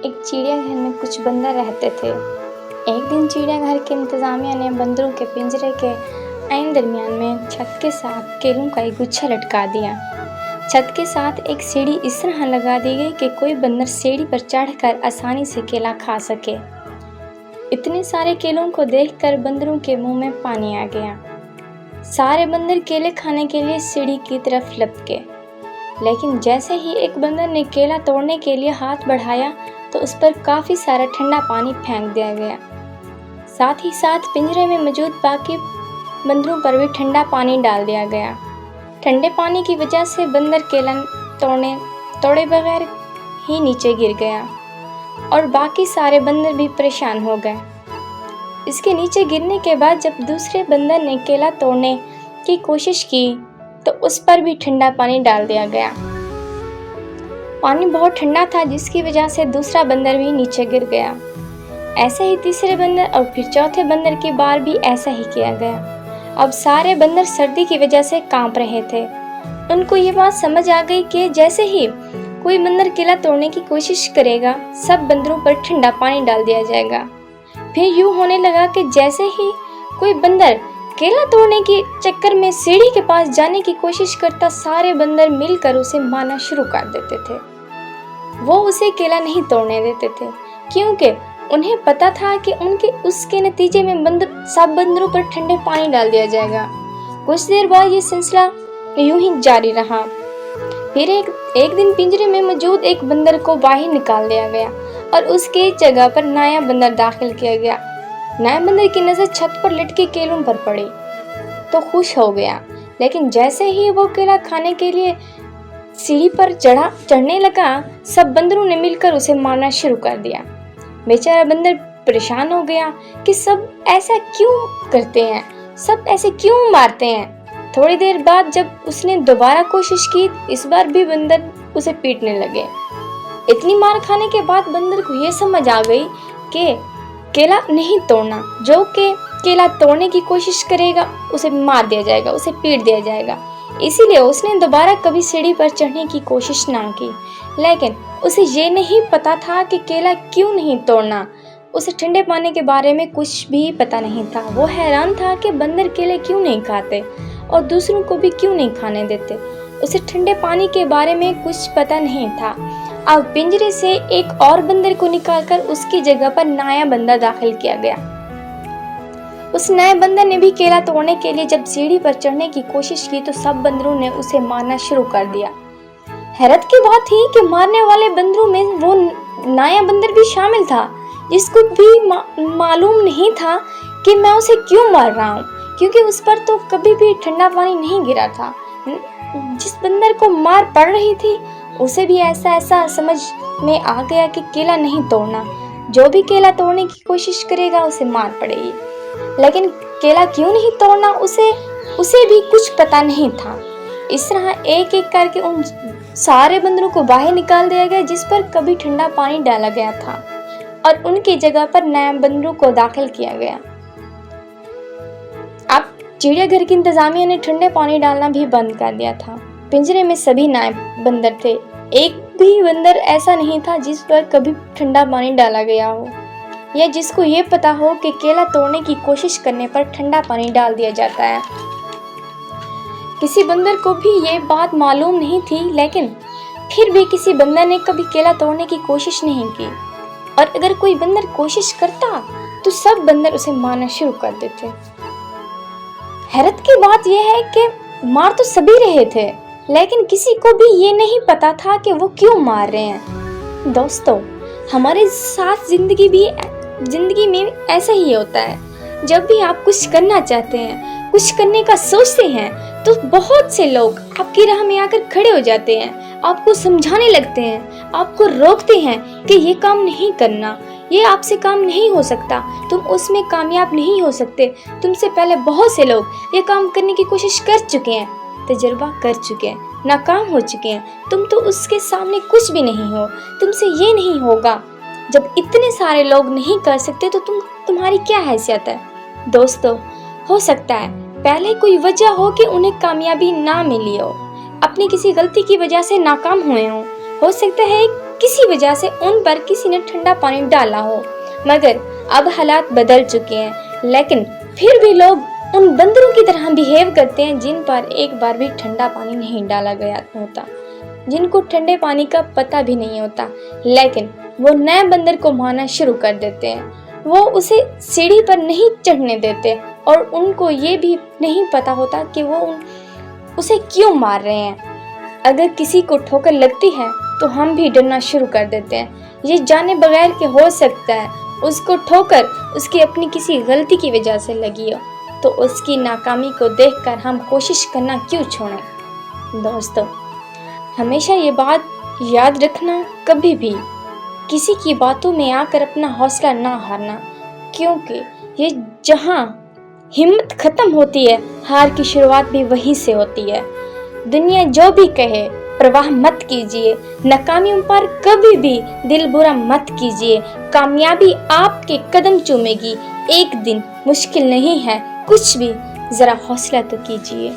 एक चिड़ियाघर में कुछ बंदर रहते थे। एक दिन चिड़ियाघर के इंतजामिया ने बंदरों के पिंजरे के ऐन दरमियान में छत के साथ केलों का एक गुच्छा लटका दिया। छत के साथ एक सीढ़ी इस तरह लगा दी गई कि कोई बंदर सीढ़ी पर चढ़कर आसानी से केला खा सके। इतने सारे केलों को देखकर बंदरों के मुंह में पानी आ गया। सारे बंदर केले खाने के लिए सीढ़ी की तरफ लपके, लेकिन जैसे ही एक बंदर ने केला तोड़ने के लिए हाथ बढ़ाया तो उस पर काफी सारा ठंडा पानी फेंक दिया गया। साथ ही साथ पिंजरे में मौजूद बाकी बंदरों पर भी ठंडा पानी डाल दिया गया। ठंडे पानी की वजह से बंदर केला तोड़े बगैर ही नीचे गिर गया और बाकी सारे बंदर भी परेशान हो गए। इसके नीचे गिरने के बाद जब दूसरे बंदर ने केला तोड़ने की कोशिश की तो उस पर भी ठंडा पानी डाल दिया गया। पानी बहुत ठंडा था जिसकी वजह से दूसरा बंदर भी नीचे गिर गया। ऐसे ही तीसरे बंदर और फिर चौथे बंदर की बार भी ऐसा ही किया गया। अब सारे बंदर सर्दी की वजह से कांप रहे थे। उनको ये बात समझ आ गई कि जैसे ही कोई बंदर केला तोड़ने की कोशिश करेगा सब बंदरों पर ठंडा पानी डाल दिया जाएगा। फिर यूं होने लगा कि जैसे ही कोई बंदर केला तोड़ने के चक्कर में सीढ़ी के पास जाने की कोशिश करता सारे बंदर मिलकर उसे मारना शुरू कर देते थे। वो उसे केला नहीं तोड़ने देते थे क्योंकि उन्हें पता था कि उसके नतीजे में सब बंदरों पर ठंडे पानी डाल दिया जाएगा। कुछ देर बाद ये सिलसिला यूं ही जारी रहा। फिर एक दिन पिंजरे में मौजूद एक बंदर को बाहर निकाल दिया गया और उसके जगह पर नया बंदर दाखिल किया गया। नए बंदर की नजर छत पर लटके केलों पर पड़ी तो खुश हो गया, लेकिन जैसे ही वो केला खाने के लिए सीढ़ी पर चढ़ने लगा सब बंदरों ने मिलकर उसे मारना शुरू कर दिया। बेचारा बंदर परेशान हो गया कि सब ऐसा क्यों करते हैं, सब ऐसे क्यों मारते हैं। थोड़ी देर बाद जब उसने दोबारा कोशिश की इस बार भी बंदर उसे पीटने लगे। इतनी मार खाने के बाद बंदर को यह समझ आ गई कि केला नहीं तोड़ना, जो कि केला तोड़ने की कोशिश करेगा उसे मार दिया जाएगा, उसे पीट दिया जाएगा। इसीलिए उसने दोबारा कभी सीढ़ी पर चढ़ने की कोशिश ना की। लेकिन उसे ये नहीं पता था कि केला क्यों नहीं तोड़ना। उसे ठंडे पानी के बारे में कुछ भी पता नहीं था। वो हैरान था कि बंदर केले क्यों नहीं खाते और दूसरों को भी क्यों नहीं खाने देते। उसे ठंडे पानी के बारे में कुछ पता नहीं था। अब पिंजरे से एक और बंदर को निकालकर उसकी जगह पर नया बंदर दाखिल किया गया। उस नए बंदर ने भी केला तोड़ने के लिए जब सीढ़ी पर चढ़ने की कोशिश की तो सब बंदरों ने उसे मारना शुरू कर दिया। हैरत की बात थी कि मारने वाले बंदरों में वो नया बंदर भी शामिल था, जिसको भी मालूम नहीं था कि मैं उसे क्यों मार रहा हूँ, क्योंकि उस पर तो कभी भी ठंडा पानी नहीं गिरा था। जिस बंदर को मार पड़ रही थी उसे भी ऐसा समझ में आ गया कि केला नहीं तोड़ना, जो भी केला तोड़ने की कोशिश करेगा उसे मार पड़ेगी। लेकिन केला क्यों नहीं तोड़ना उसे भी कुछ पता नहीं था। इस तरह एक एक करके उन सारे बंदरों को बाहर निकाल दिया गया जिस पर कभी ठंडा पानी डाला गया था और उनकी जगह पर नए बंदरों को दाखिल किया गया। अब चिड़ियाघर की इंतजामिया ने ठंडे पानी डालना भी बंद कर दिया था। पिंजरे में सभी नए बंदर थे, एक भी बंदर ऐसा नहीं था जिस पर कभी ठंडा पानी डाला गया हो या जिसको ये पता हो कि केला तोड़ने की कोशिश करने पर ठंडा पानी डाल दिया जाता है। किसी बंदर को भी ये बात मालूम नहीं थी, लेकिन फिर भी किसी बंदर ने कभी केला तोड़ने की कोशिश नहीं की और अगर कोई बंदर कोशिश करता तो सब बंदर उसे मारना शुरू कर देते। हैरत की बात यह है कि मार तो सभी रहे थे, लेकिन किसी को भी ये नहीं पता था कि वो क्यों मार रहे हैं। दोस्तों, हमारे साथ जिंदगी में ऐसा ही होता है। जब भी आप कुछ करना चाहते हैं, कुछ करने का सोचते हैं, तो बहुत से लोग आपकी राह में आकर खड़े हो जाते हैं, आपको समझाने लगते हैं, आपको रोकते हैं कि ये काम नहीं करना, ये आपसे काम नहीं हो सकता, तुम उसमें कामयाब नहीं हो सकते। तुमसे पहले बहुत से लोग ये काम करने की कोशिश कर चुके हैं, तजुर्बा कर चुके हैं, नाकाम हो चुके हैं, तुम तो उसके सामने कुछ भी नहीं हो, तुमसे ये नहीं होगा। जब इतने सारे लोग नहीं कर सकते तो तुम्हारी क्या हैसियत है। दोस्तों, हो सकता है पहले कोई वजह हो कि उन्हें कामयाबी ना मिली हो, अपनी किसी गलती की वजह से नाकाम हुए हो सकता है किसी वजह से उन पर किसी ने ठंडा पानी डाला हो। मगर अब हालात बदल चुके हैं, लेकिन फिर भी लोग उन बंदरों की तरह बिहेव करते हैं जिन पर एक बार भी ठंडा पानी नहीं डाला गया होता, जिनको ठंडे पानी का पता भी नहीं होता, लेकिन वो नए बंदर को मारना शुरू कर देते हैं। वो उसे सीढ़ी पर नहीं चढ़ने देते और उनको ये भी नहीं पता होता कि वो उसे क्यों मार रहे हैं। अगर किसी को ठोकर लगती है तो हम भी डरना शुरू कर देते हैं, ये जाने बगैर कि हो सकता है उसको ठोकर उसकी अपनी किसी गलती की वजह से लगी हो, तो उसकी नाकामी को देखकर हम कोशिश करना क्यों छोड़ें। दोस्तों, हमेशा ये बात याद रखना, कभी भी किसी की बातों में आकर अपना हौसला ना हारना, क्योंकि ये जहाँ हिम्मत खत्म होती है, हार की शुरुआत भी वहीं से होती है। दुनिया जो भी कहे परवाह मत कीजिए, नाकामियों पर कभी भी दिल बुरा मत कीजिए। कामयाबी आपके कदम चूमेगी एक दिन, मुश्किल नहीं है कुछ भी, जरा हौसला तो कीजिए।